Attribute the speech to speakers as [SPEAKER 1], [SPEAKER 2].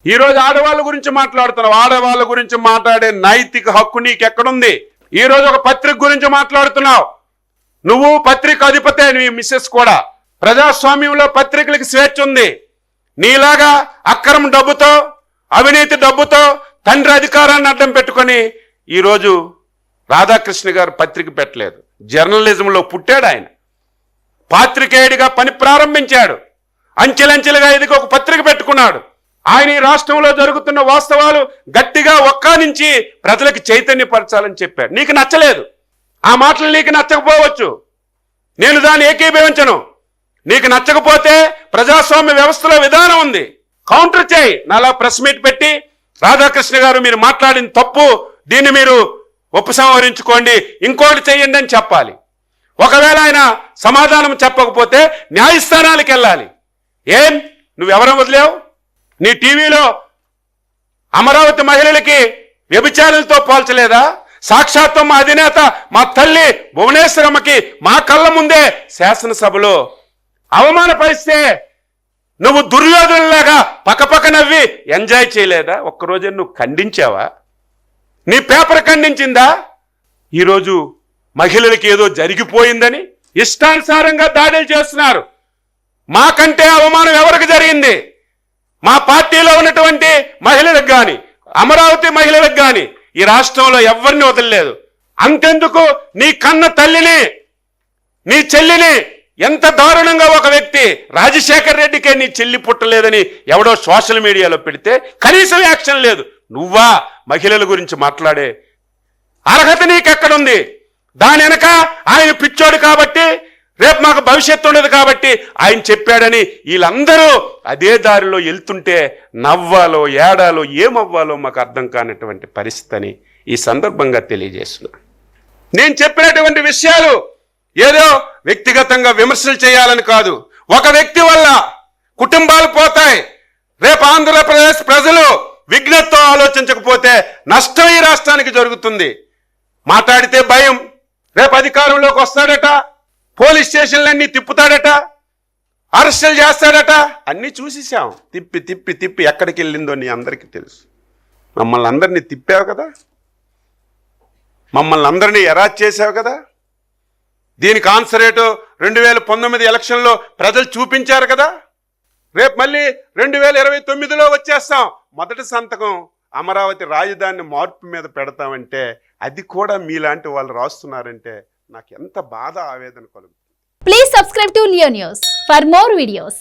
[SPEAKER 1] ఈరోజు ఆడవాళ్ళ గురించి మాట్లాడుతున్నావు. ఆడవాళ్ళ గురించి మాట్లాడే నైతిక హక్కు నీకెక్కడుంది? ఈరోజు ఒక పత్రిక గురించి మాట్లాడుతున్నావు. నువ్వు పత్రిక అధిపతే, నీ మిస్సెస్ కూడా. ప్రజాస్వామ్యంలో పత్రికలకు స్వేచ్ఛ ఉంది. నీలాగా అక్రమ డబ్బుతో, అవినీతి డబ్బుతో తండ్రి అధికారాన్ని అడ్డం పెట్టుకొని ఈరోజు రాధాకృష్ణ గారు పత్రిక పెట్టలేదు. జర్నలిజంలో పుట్టాడు ఆయన. పాత్రికేయుడిగా పని ప్రారంభించాడు. అంచెలంచెలుగా ఎదిగి ఒక పత్రిక పెట్టుకున్నాడు. ఆయన ఈ రాష్ట్రంలో జరుగుతున్న వాస్తవాలు గట్టిగా ఒక్కానించి ప్రజలకు చైతన్యపరచాలని చెప్పాడు. నీకు నచ్చలేదు, ఆ మాటలు నీకు నచ్చకపోవచ్చు, నేను దాన్ని ఏకీభవించను. నీకు నచ్చకపోతే ప్రజాస్వామ్య వ్యవస్థలో విధానం ఉంది, కౌంటర్ చేయి. నాలా ప్రెస్ మీట్ పెట్టి రాధాకృష్ణ గారు మీరు మాట్లాడిన తప్పు, దీన్ని మీరు ఉపసంహరించుకోండి, ఇంకోటి చెయ్యండి అని చెప్పాలి. ఒకవేళ ఆయన సమాధానం చెప్పకపోతే న్యాయస్థానాలకు వెళ్ళాలి. ఏం నువ్వెవరం వదిలేవు? నీ టీవీలో అమరావతి మహిళలకి వ్యభిచారులతో పోల్చలేదా? సాక్షాత్తు మా అధినేత మా తల్లి భువనేశ్వరమ్మకి మా కళ్ళ ముందే శాసనసభలో అవమానపరిస్తే నువ్వు దుర్యోధనులాగా పక్కపక్క నవ్వి ఎంజాయ్ చేయలేదా? ఒక్కరోజు నువ్వు ఖండించావా? నీ పేపర్ ఖండించిందా? ఈరోజు మహిళలకి ఏదో జరిగిపోయిందని ఇష్టానుసారంగా దాడులు చేస్తున్నారు. మాకంటే అవమానం ఎవరికి జరిగింది? మా పార్టీలో ఉన్నటువంటి మహిళలకు కానీ, అమరావతి మహిళలకు కానీ ఈ రాష్ట్రంలో ఎవరిని వదలలేదు. అంతెందుకు నీ కన్న తల్లిని, నీ చెల్లిని ఎంత దారుణంగా ఒక వ్యక్తి, రాజశేఖర్ రెడ్డికే నీ చెల్లి పుట్టలేదని ఎవడో సోషల్ మీడియాలో పెడితే కనీసం యాక్షన్ లేదు. నువ్వా మహిళల గురించి మాట్లాడే అర్హత నీకెక్కడుంది? దాని వెనక ఆయన పిచ్చోడు కాబట్టి, రేపు మాకు భవిష్యత్తు ఉండదు కాబట్టి ఆయన చెప్పాడని వీళ్ళందరూ అదే దారిలో వెళ్తుంటే నవ్వాలో ఏడాలో ఏమవ్వాలో మాకు అర్థం కానటువంటి పరిస్థితిని ఈ సందర్భంగా తెలియజేస్తున్నాను. నేను చెప్పినటువంటి విషయాలు ఏదో వ్యక్తిగతంగా విమర్శలు చేయాలని కాదు. ఒక వ్యక్తి వల్ల కుటుంబాలు పోతాయి. రేపు ఆంధ్రప్రదేశ్ ప్రజలు విఘ్నతతో ఆలోచించకపోతే నష్టం ఈ రాష్ట్రానికి జరుగుతుంది. మాట్లాడితే భయం, రేపు అధికారంలోకి వస్తాడట, పోలీస్ స్టేషన్లన్నీ తిప్పుతాడట, అరెస్టులు చేస్తాడట, అన్నీ చూసేసాం. తిప్పి తిప్పి తిప్పి ఎక్కడికి వెళ్ళిందో నీ అందరికీ తెలుసు. మమ్మల్ని అందరినీ తిప్పావు కదా, మమ్మల్ని అందరినీ ఎరాజ్ చేసావు కదా. దీనికి ఆన్సర్ ఏటో 2019 ఎలక్షన్లో ప్రజలు చూపించారు కదా. రేపు మళ్ళీ 2029లో వచ్చేస్తాం. మొదటి సంతకం అమరావతి రాజధాని మార్పు మీద పెడతామంటే అది కూడా మీలాంటి వాళ్ళు రాస్తున్నారంటే నాకు ఎంత బాధ, ఆవేదన కలుగుతుంది.
[SPEAKER 2] Please subscribe to Leo news for more videos.